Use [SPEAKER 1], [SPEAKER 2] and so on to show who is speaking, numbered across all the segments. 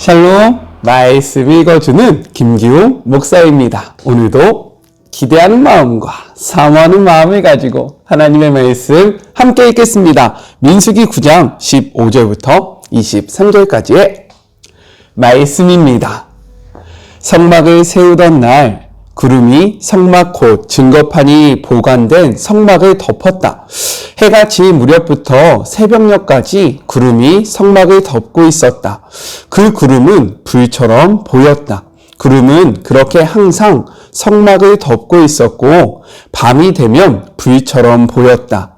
[SPEAKER 1] 샬롬, 말씀 읽어주는 김기웅 목사입니다. 오늘도 기대하는 마음과 사모하는 마음을 가지고 하나님의 말씀 함께 읽겠습니다. 민수기 9장 15절부터 23절까지의 말씀입니다. 성막을 세우던 날 구름이 성막 곧 증거판이 보관된 성막을 덮었다. 해가 질 무렵부터 새벽녘까지 구름이 성막을 덮고 있었다. 그 구름은 불처럼 보였다. 구름은 그렇게 항상 성막을 덮고 있었고 밤이 되면 불처럼 보였다.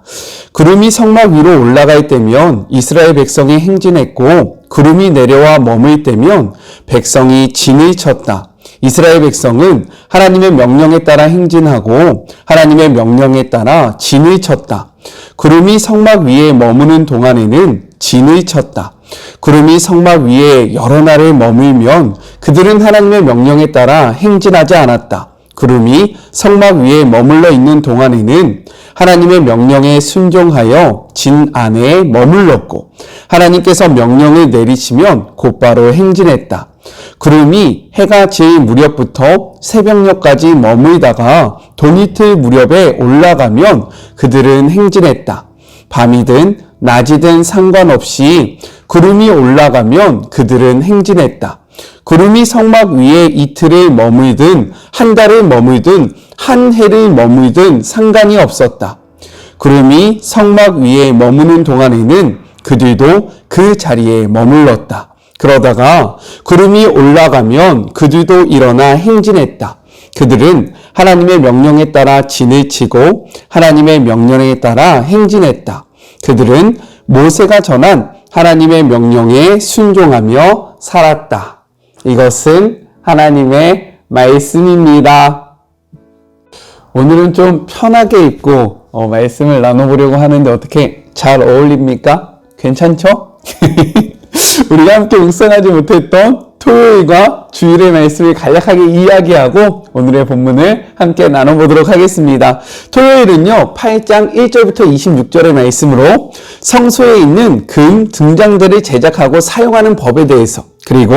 [SPEAKER 1] 구름이 성막 위로 올라갈 때면 이스라엘 백성이 행진했고 구름이 내려와 머물 때면 백성이 진을 쳤다. 이스라엘 백성은 하나님의 명령에 따라 행진하고 하나님의 명령에 따라 진을 쳤다. 구름이 성막 위에 머무는 동안에는 진을 쳤다. 구름이 성막 위에 여러 날을 머물면 그들은 하나님의 명령에 따라 행진하지 않았다. 구름이 성막 위에 머물러 있는 동안에는 하나님의 명령에 순종하여 진 안에 머물렀고 하나님께서 명령을 내리시면 곧바로 행진했다. 구름이 해가 질 무렵부터 새벽녘까지 머물다가 동이틀 무렵에 올라가면 그들은 행진했다. 밤이든 낮이든 상관없이 구름이 올라가면 그들은 행진했다. 구름이 성막 위에 이틀을 머물든 한 달을 머물든 한 해를 머물든 상관이 없었다. 구름이 성막 위에 머무는 동안에는 그들도 그 자리에 머물렀다. 그러다가 구름이 올라가면 그들도 일어나 행진했다. 그들은 하나님의 명령에 따라 진을 치고 하나님의 명령에 따라 행진했다. 그들은 모세가 전한 하나님의 명령에 순종하며 살았다. 이것은 하나님의 말씀입니다. 오늘은 좀 편하게 읽고 말씀을 나눠보려고 하는데 어떻게 잘 어울립니까? 괜찮죠? 우리가 함께 묵상하지 못했던 토요일과 주일의 말씀을 간략하게 이야기하고 오늘의 본문을 함께 나눠보도록 하겠습니다. 토요일은요 8장 1절부터 26절의 말씀으로 성소에 있는 금 등잔들을 제작하고 사용하는 법에 대해서 그리고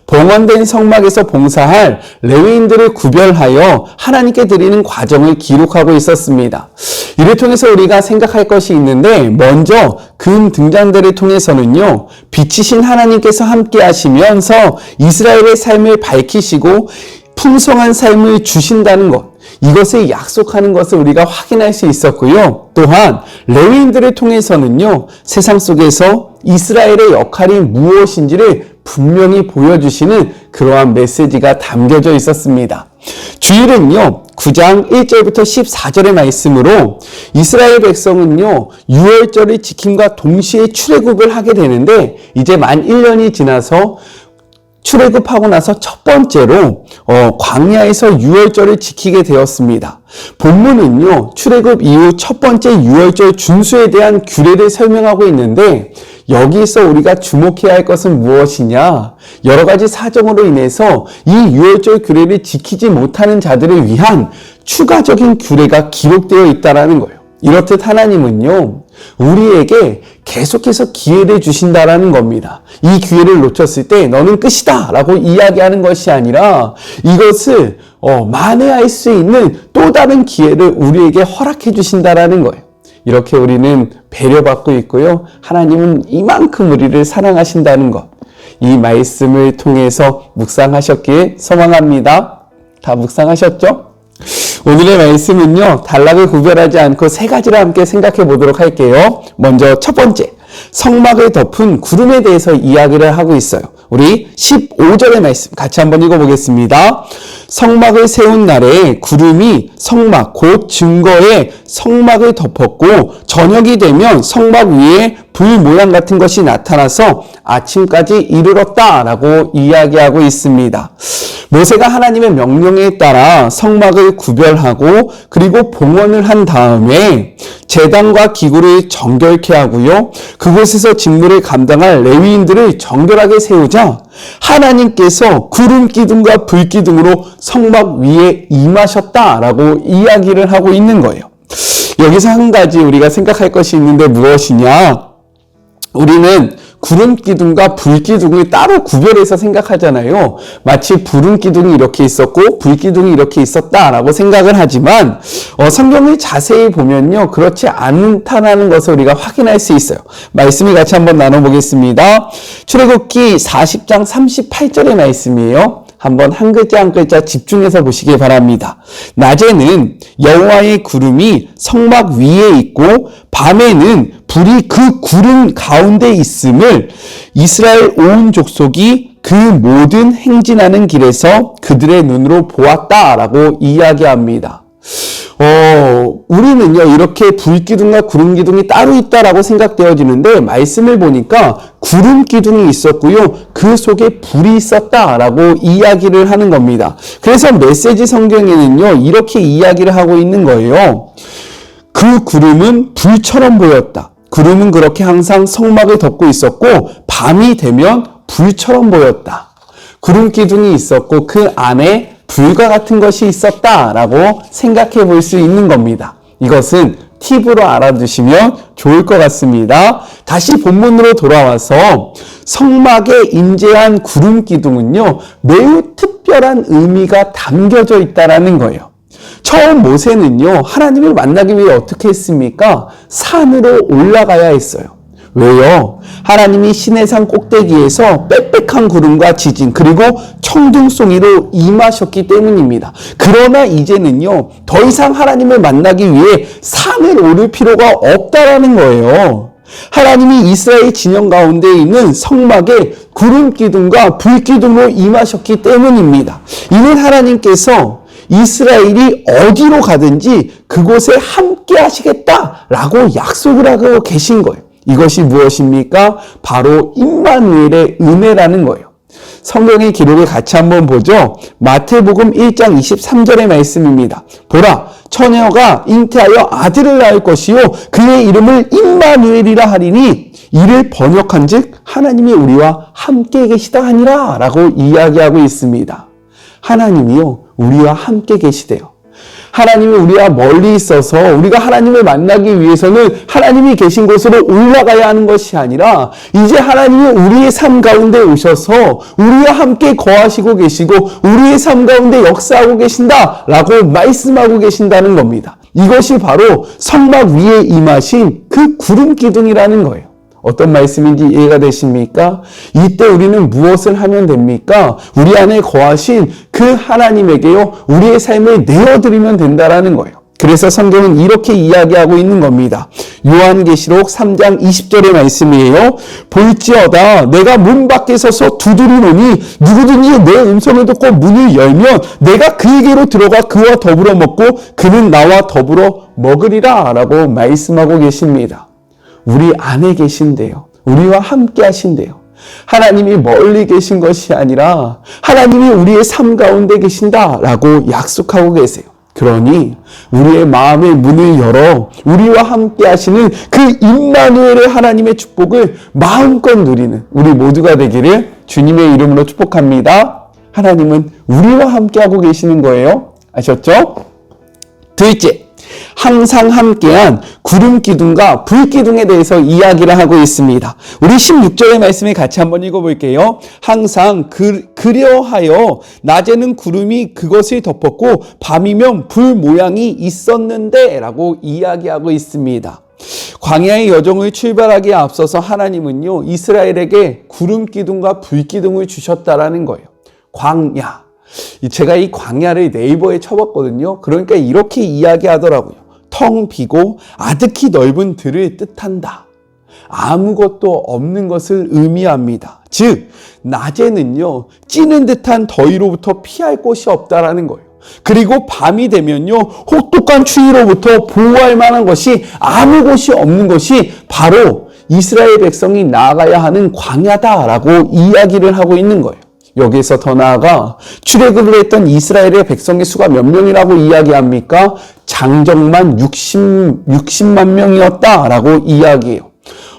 [SPEAKER 1] 봉헌된 성막에서 봉사할 레위인들을 구별하여 하나님께 드리는 과정을 기록하고 있었습니다. 이를 통해서 우리가 생각할 것이 있는데 먼저 금 등잔들을 통해서는요 빛이신 하나님께서 함께 하시면서 이스라엘의 삶을 밝히시고 풍성한 삶을 주신다는 것, 이것을 약속하는 것을 우리가 확인할 수 있었고요. 또한 레위인들을 통해서는요 세상 속에서 이스라엘의 역할이 무엇인지를 분명히 보여주시는 그러한 메시지가 담겨져 있었습니다. 주일은요 9장 1절부터 14절의 말씀으로 이스라엘 백성은요 유월절을 지킴과 동시에 출애굽을 하게 되는데 이제 만 1년이 지나서 출애굽하고 나서 첫 번째로 광야에서 유월절을 지키게 되었습니다. 본문은요 출애굽 이후 첫 번째 유월절 준수에 대한 규례를 설명하고 있는데 여기서 우리가 주목해야 할 것은 무엇이냐? 여러 가지 사정으로 인해서 이 유월절 규례를 지키지 못하는 자들을 위한 추가적인 규례가 기록되어 있다는 거예요. 이렇듯 하나님은요 우리에게 계속해서 기회를 주신다라는 겁니다. 이 기회를 놓쳤을 때 너는 끝이다 라고 이야기하는 것이 아니라 이것을 만회할 수 있는 또 다른 기회를 우리에게 허락해 주신다라는 거예요. 이렇게 우리는 배려받고 있고요. 하나님은 이만큼 우리를 사랑하신다는 것. 이 말씀을 통해서 묵상하셨기에 소망합니다. 다 묵상하셨죠? 오늘의 말씀은요. 단락을 구별하지 않고 세 가지를 함께 생각해 보도록 할게요. 먼저 첫 번째, 성막을 덮은 구름에 대해서 이야기를 하고 있어요. 우리 15절의 말씀 같이 한번 읽어보겠습니다. 성막을 세운 날에 구름이 성막 곧 증거의 성막을 덮었고 저녁이 되면 성막 위에 불 모양 같은 것이 나타나서 아침까지 이르렀다라고 이야기하고 있습니다. 모세가 하나님의 명령에 따라 성막을 구별하고 그리고 봉헌을 한 다음에 제단과 기구를 정결케 하고요. 그곳에서 직무를 감당할 레위인들을 정결하게 세우자 하나님께서 구름 기둥과 불 기둥으로 성막 위에 임하셨다라고 이야기를 하고 있는 거예요. 여기서 한 가지 우리가 생각할 것이 있는데 무엇이냐? 우리는 구름 기둥과 불 기둥을 따로 구별해서 생각하잖아요. 마치 불은 기둥이 이렇게 있었고 불 기둥이 이렇게 있었다라고 생각을 하지만 성경을 자세히 보면요, 그렇지 않다라는 것을 우리가 확인할 수 있어요. 말씀을 같이 한번 나눠보겠습니다. 출애굽기 40장 38절의 말씀이에요. 한번 한 글자 한 글자 집중해서 보시기 바랍니다. 낮에는 여호와의 구름이 성막 위에 있고 밤에는 불이 그 구름 가운데 있음을 이스라엘 온 족속이 그 모든 행진하는 길에서 그들의 눈으로 보았다라고 이야기합니다. 우리는요, 이렇게 불기둥과 구름기둥이 따로 있다라고 생각되어지는데, 말씀을 보니까 구름기둥이 있었고요, 그 속에 불이 있었다라고 이야기를 하는 겁니다. 그래서 메시지 성경에는요, 이렇게 이야기를 하고 있는 거예요. 그 구름은 불처럼 보였다. 구름은 그렇게 항상 성막을 덮고 있었고, 밤이 되면 불처럼 보였다. 구름기둥이 있었고, 그 안에 불과 같은 것이 있었다라고 생각해 볼 수 있는 겁니다. 이것은 팁으로 알아두시면 좋을 것 같습니다. 다시 본문으로 돌아와서 성막에 임재한 구름 기둥은요, 매우 특별한 의미가 담겨져 있다라는 거예요. 처음 모세는요, 하나님을 만나기 위해 어떻게 했습니까? 산으로 올라가야 했어요. 왜요? 하나님이 시내산 꼭대기에서 빽빽한 구름과 지진 그리고 천둥송이로 임하셨기 때문입니다. 그러나 이제는요, 더 이상 하나님을 만나기 위해 산을 오를 필요가 없다라는 거예요. 하나님이 이스라엘 진영 가운데 있는 성막에 구름 기둥과 불 기둥으로 임하셨기 때문입니다. 이는 하나님께서 이스라엘이 어디로 가든지 그곳에 함께 하시겠다라고 약속을 하고 계신 거예요. 이것이 무엇입니까? 바로 임마누엘의 은혜라는 거예요. 성경의 기록을 같이 한번 보죠. 마태복음 1장 23절의 말씀입니다. 보라, 처녀가 잉태하여 아들을 낳을 것이요 그의 이름을 임마누엘이라 하리니 이를 번역한즉 하나님이 우리와 함께 계시다 하니라 라고 이야기하고 있습니다. 하나님이요, 우리와 함께 계시대요. 하나님이 우리와 멀리 있어서 우리가 하나님을 만나기 위해서는 하나님이 계신 곳으로 올라가야 하는 것이 아니라 이제 하나님이 우리의 삶 가운데 오셔서 우리와 함께 거하시고 계시고 우리의 삶 가운데 역사하고 계신다라고 말씀하고 계신다는 겁니다. 이것이 바로 성막 위에 임하신 그 구름 기둥이라는 거예요. 어떤 말씀인지 이해가 되십니까? 이때 우리는 무엇을 하면 됩니까? 우리 안에 거하신 그 하나님에게요, 우리의 삶을 내어드리면 된다라는 거예요. 그래서 성경은 이렇게 이야기하고 있는 겁니다. 요한계시록 3장 20절의 말씀이에요. 볼지어다 내가 문 밖에 서서 두드리노니 누구든지 내 음성을 듣고 문을 열면 내가 그에게로 들어가 그와 더불어 먹고 그는 나와 더불어 먹으리라 라고 말씀하고 계십니다. 우리 안에 계신대요. 우리와 함께 하신대요. 하나님이 멀리 계신 것이 아니라 하나님이 우리의 삶 가운데 계신다라고 약속하고 계세요. 그러니 우리의 마음의 문을 열어 우리와 함께 하시는 그 임마누엘의 하나님의 축복을 마음껏 누리는 우리 모두가 되기를 주님의 이름으로 축복합니다. 하나님은 우리와 함께하고 계시는 거예요. 아셨죠? 둘째, 항상 함께한 구름 기둥과 불 기둥에 대해서 이야기를 하고 있습니다. 우리 16절의 말씀을 같이 한번 읽어볼게요. 항상 그려하여 낮에는 구름이 그것을 덮었고 밤이면 불 모양이 있었는데 라고 이야기하고 있습니다. 광야의 여정을 출발하기에 앞서서 하나님은요, 이스라엘에게 구름 기둥과 불 기둥을 주셨다라는 거예요. 광야. 제가 이 광야를 네이버에 쳐봤거든요. 그러니까 이렇게 이야기하더라고요. 텅 비고 아득히 넓은 들을 뜻한다. 아무것도 없는 것을 의미합니다. 즉, 낮에는요, 찌는 듯한 더위로부터 피할 곳이 없다라는 거예요. 그리고 밤이 되면요, 혹독한 추위로부터 보호할 만한 것이 아무 곳이 없는 것이 바로 이스라엘 백성이 나아가야 하는 광야다라고 이야기를 하고 있는 거예요. 여기서 더 나아가 출애굽을 했던 이스라엘의 백성의 수가 몇 명이라고 이야기합니까? 장정만 60만 명이었다라고 이야기해요.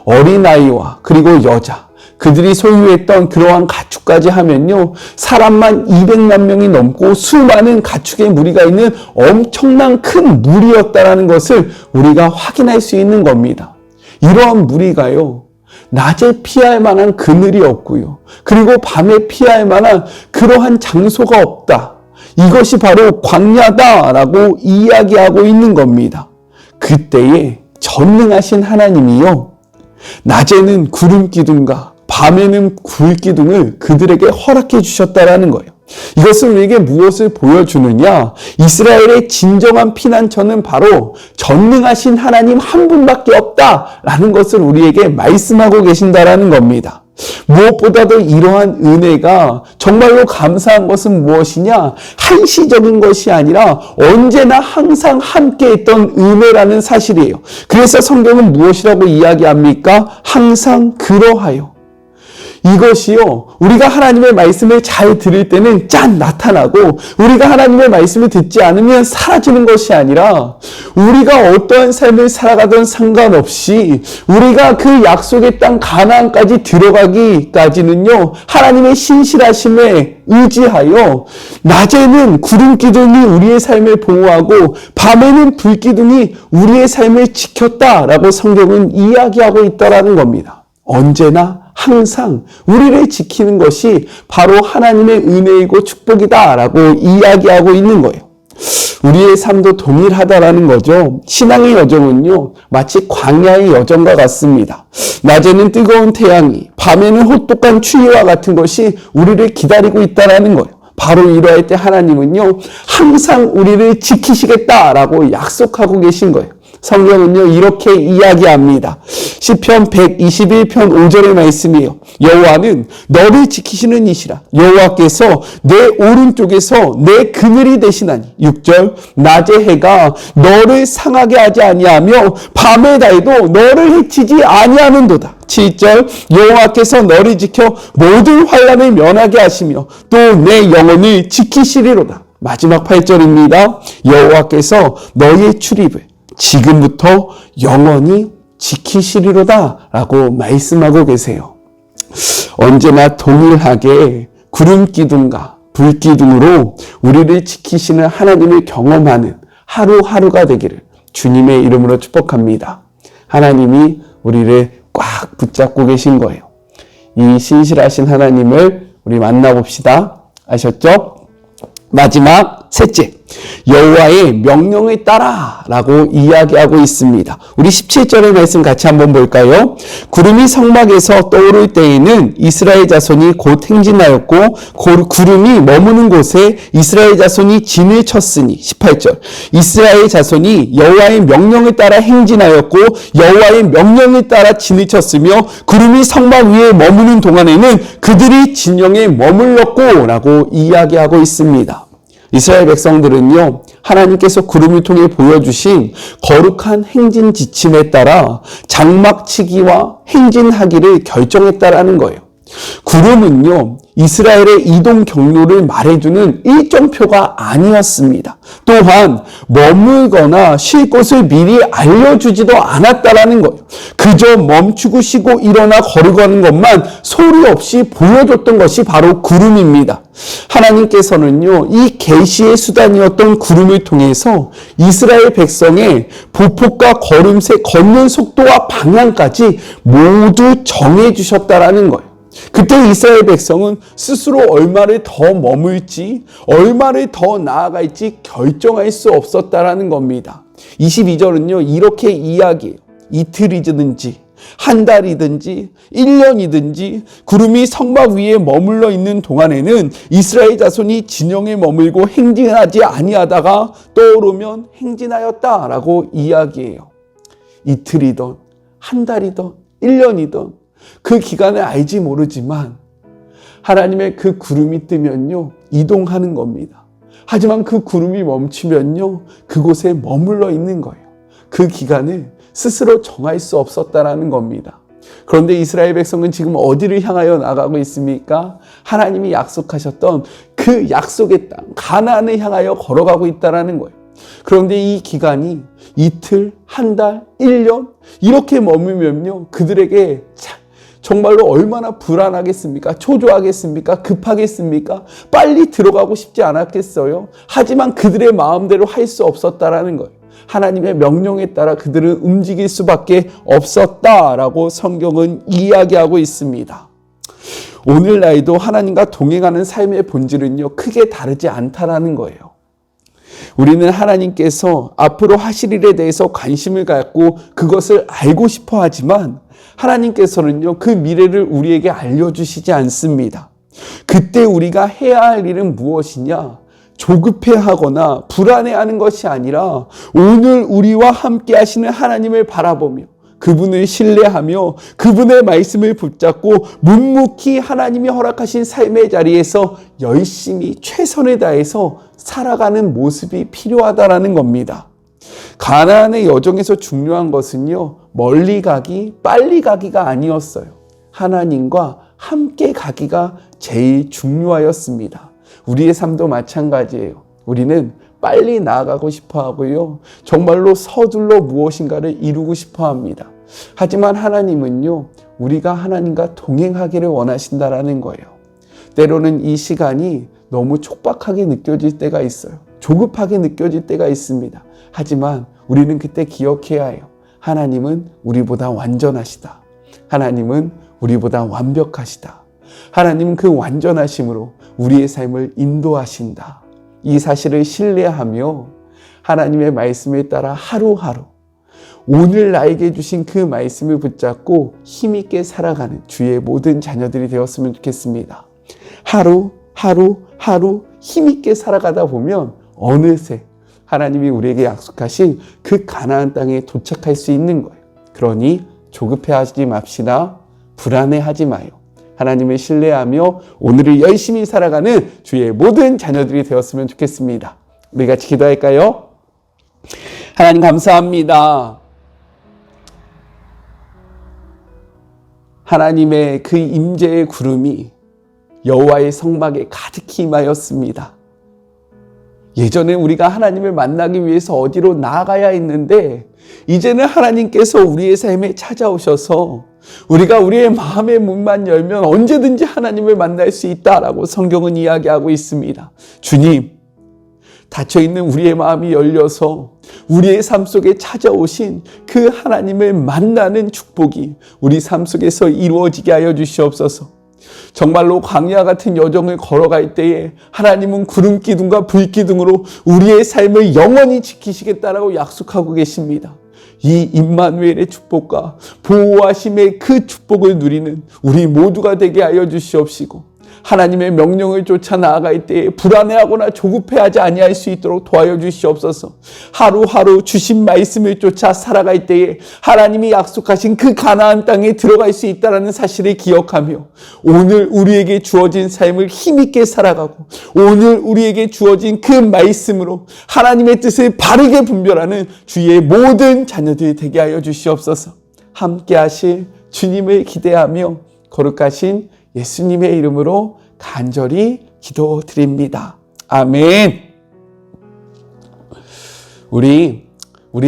[SPEAKER 1] 어린아이와 그리고 여자, 그들이 소유했던 그러한 가축까지 하면요, 사람만 200만 명이 넘고 수많은 가축의 무리가 있는 엄청난 큰 무리였다라는 것을 우리가 확인할 수 있는 겁니다. 이러한 무리가요, 낮에 피할 만한 그늘이 없고요. 그리고 밤에 피할 만한 그러한 장소가 없다. 이것이 바로 광야다라고 이야기하고 있는 겁니다. 그때에 전능하신 하나님이요, 낮에는 구름 기둥과 밤에는 불 기둥을 그들에게 허락해 주셨다라는 거예요. 이것은 우리에게 무엇을 보여주느냐? 이스라엘의 진정한 피난처는 바로 전능하신 하나님 한 분밖에 없다라는 것을 우리에게 말씀하고 계신다라는 겁니다. 무엇보다도 이러한 은혜가 정말로 감사한 것은 무엇이냐? 한시적인 것이 아니라 언제나 항상 함께 있던 은혜라는 사실이에요. 그래서 성경은 무엇이라고 이야기합니까? 항상 그러하여. 이것이요, 우리가 하나님의 말씀을 잘 들을 때는 짠 나타나고, 우리가 하나님의 말씀을 듣지 않으면 사라지는 것이 아니라, 우리가 어떠한 삶을 살아가든 상관없이 우리가 그 약속의 땅 가나안까지 들어가기까지는요, 하나님의 신실하심에 의지하여 낮에는 구름 기둥이 우리의 삶을 보호하고 밤에는 불 기둥이 우리의 삶을 지켰다라고 성경은 이야기하고 있다라는 겁니다. 언제나 항상 우리를 지키는 것이 바로 하나님의 은혜이고 축복이다라고 이야기하고 있는 거예요. 우리의 삶도 동일하다라는 거죠. 신앙의 여정은요, 마치 광야의 여정과 같습니다. 낮에는 뜨거운 태양이, 밤에는 혹독한 추위와 같은 것이 우리를 기다리고 있다라는 거예요. 바로 이러할 때 하나님은요, 항상 우리를 지키시겠다라고 약속하고 계신 거예요. 성경은요, 이렇게 이야기합니다. 시편 121편 5절의 말씀이에요. 여호와는 너를 지키시는 이시라. 여호와께서 내 오른쪽에서 내 그늘이 되시나니. 6절, 낮의 해가 너를 상하게 하지 아니하며 밤의 달도 너를 해치지 아니하는도다. 7절, 여호와께서 너를 지켜 모든 환난을 면하게 하시며 또 내 영혼을 지키시리로다. 마지막 8절입니다. 여호와께서 너의 출입을 지금부터 영원히 지키시리로다 라고 말씀하고 계세요. 언제나 동일하게 구름 기둥과 불 기둥으로 우리를 지키시는 하나님을 경험하는 하루하루가 되기를 주님의 이름으로 축복합니다. 하나님이 우리를 꽉 붙잡고 계신 거예요. 이 신실하신 하나님을 우리 만나봅시다. 아셨죠? 마지막 셋째, 여호와의 명령을 따라 라고 이야기하고 있습니다. 우리 17절의 말씀 같이 한번 볼까요? 구름이 성막에서 떠오를 때에는 이스라엘 자손이 곧 행진하였고 구름이 머무는 곳에 이스라엘 자손이 진을 쳤으니. 18절, 이스라엘 자손이 여호와의 명령을 따라 행진하였고 여호와의 명령을 따라 진을 쳤으며 구름이 성막 위에 머무는 동안에는 그들이 진영에 머물렀고 라고 이야기하고 있습니다. 이스라엘 백성들은요, 하나님께서 구름을 통해 보여주신 거룩한 행진 지침에 따라 장막치기와 행진하기를 결정했다라는 거예요. 구름은요, 이스라엘의 이동 경로를 말해주는 일정표가 아니었습니다. 또한 머물거나 쉴 곳을 미리 알려주지도 않았다라는 거예요. 그저 멈추고 쉬고 일어나 걸어가는 것만 소리 없이 보여줬던 것이 바로 구름입니다. 하나님께서는요, 이 계시의 수단이었던 구름을 통해서 이스라엘 백성의 보폭과 걸음새, 걷는 속도와 방향까지 모두 정해주셨다라는 거예요. 그때 이스라엘 백성은 스스로 얼마를 더 머물지, 얼마를 더 나아갈지 결정할 수 없었다라는 겁니다. 22절은요, 이렇게 이야기해요. 이틀이든지, 한 달이든지, 1년이든지, 구름이 성막 위에 머물러 있는 동안에는 이스라엘 자손이 진영에 머물고 행진하지 아니하다가 떠오르면 행진하였다라고 이야기해요. 이틀이든, 한 달이든, 1년이든, 그 기간을 알지 모르지만 하나님의 그 구름이 뜨면요, 이동하는 겁니다. 하지만 그 구름이 멈추면요, 그곳에 머물러 있는 거예요. 그 기간을 스스로 정할 수 없었다라는 겁니다. 그런데 이스라엘 백성은 지금 어디를 향하여 나가고 있습니까? 하나님이 약속하셨던 그 약속의 땅 가나안을 향하여 걸어가고 있다라는 거예요. 그런데 이 기간이 이틀, 한 달, 1년 이렇게 머물면요, 그들에게 정말로 얼마나 불안하겠습니까? 초조하겠습니까? 급하겠습니까? 빨리 들어가고 싶지 않았겠어요? 하지만 그들의 마음대로 할 수 없었다라는 거예요. 하나님의 명령에 따라 그들은 움직일 수밖에 없었다라고 성경은 이야기하고 있습니다. 오늘날도 하나님과 동행하는 삶의 본질은요, 크게 다르지 않다라는 거예요. 우리는 하나님께서 앞으로 하실 일에 대해서 관심을 갖고 그것을 알고 싶어 하지만 하나님께서는요, 그 미래를 우리에게 알려주시지 않습니다. 그때 우리가 해야 할 일은 무엇이냐? 조급해하거나 불안해하는 것이 아니라 오늘 우리와 함께 하시는 하나님을 바라보며 그분을 신뢰하며 그분의 말씀을 붙잡고 묵묵히 하나님이 허락하신 삶의 자리에서 열심히 최선을 다해서 살아가는 모습이 필요하다라는 겁니다. 가나안의 여정에서 중요한 것은요, 멀리 가기, 빨리 가기가 아니었어요. 하나님과 함께 가기가 제일 중요하였습니다. 우리의 삶도 마찬가지예요. 우리는 빨리 나아가고 싶어 하고요, 정말로 서둘러 무엇인가를 이루고 싶어 합니다. 하지만 하나님은요, 우리가 하나님과 동행하기를 원하신다라는 거예요. 때로는 이 시간이 너무 촉박하게 느껴질 때가 있어요. 조급하게 느껴질 때가 있습니다. 하지만 우리는 그때 기억해야 해요. 하나님은 우리보다 완전하시다. 하나님은 우리보다 완벽하시다. 하나님은 그 완전하심으로 우리의 삶을 인도하신다. 이 사실을 신뢰하며 하나님의 말씀에 따라 하루하루 오늘 나에게 주신 그 말씀을 붙잡고 힘있게 살아가는 주의 모든 자녀들이 되었으면 좋겠습니다. 하루 힘있게 살아가다 보면 어느새 하나님이 우리에게 약속하신 그 가나안 땅에 도착할 수 있는 거예요. 그러니 조급해하지 맙시다. 불안해하지 마요. 하나님을 신뢰하며 오늘을 열심히 살아가는 주의 모든 자녀들이 되었으면 좋겠습니다. 우리 같이 기도할까요? 하나님 감사합니다. 하나님의 그 임재의 구름이 여호와의 성막에 가득히 임하였습니다. 예전에 우리가 하나님을 만나기 위해서 어디로 나아가야 했는데 이제는 하나님께서 우리의 삶에 찾아오셔서 우리가 우리의 마음의 문만 열면 언제든지 하나님을 만날 수 있다라고 성경은 이야기하고 있습니다. 주님, 닫혀있는 우리의 마음이 열려서 우리의 삶 속에 찾아오신 그 하나님을 만나는 축복이 우리 삶 속에서 이루어지게 하여 주시옵소서. 정말로 광야 같은 여정을 걸어갈 때에 하나님은 구름 기둥과 불 기둥으로 우리의 삶을 영원히 지키시겠다라고 약속하고 계십니다. 이 임마누엘의 축복과 보호하심의 그 축복을 누리는 우리 모두가 되게 하여 주시옵시고 하나님의 명령을 쫓아 나아갈 때에 불안해하거나 조급해하지 아니할 수 있도록 도와여 주시옵소서. 하루하루 주신 말씀을 쫓아 살아갈 때에 하나님이 약속하신 그 가나안 땅에 들어갈 수 있다는 사실을 기억하며 오늘 우리에게 주어진 삶을 힘있게 살아가고 오늘 우리에게 주어진 그 말씀으로 하나님의 뜻을 바르게 분별하는 주의 모든 자녀들이 되게 하여 주시옵소서. 함께 하실 주님을 기대하며 거룩하신 예수님의 이름으로 간절히 기도드립니다. 아멘. 우리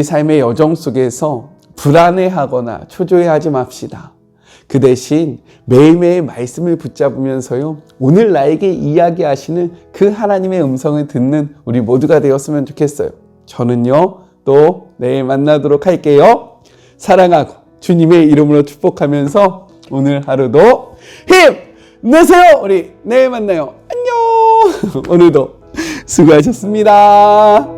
[SPEAKER 1] 삶의 여정 속에서 불안해하거나 초조해하지 맙시다. 그 대신 매일매일 말씀을 붙잡으면서요, 오늘 나에게 이야기하시는 그 하나님의 음성을 듣는 우리 모두가 되었으면 좋겠어요. 저는요, 또 내일 만나도록 할게요. 사랑하고 주님의 이름으로 축복하면서 오늘 하루도 힘내세요. 우리 내일 만나요. 안녕. 오늘도 수고하셨습니다.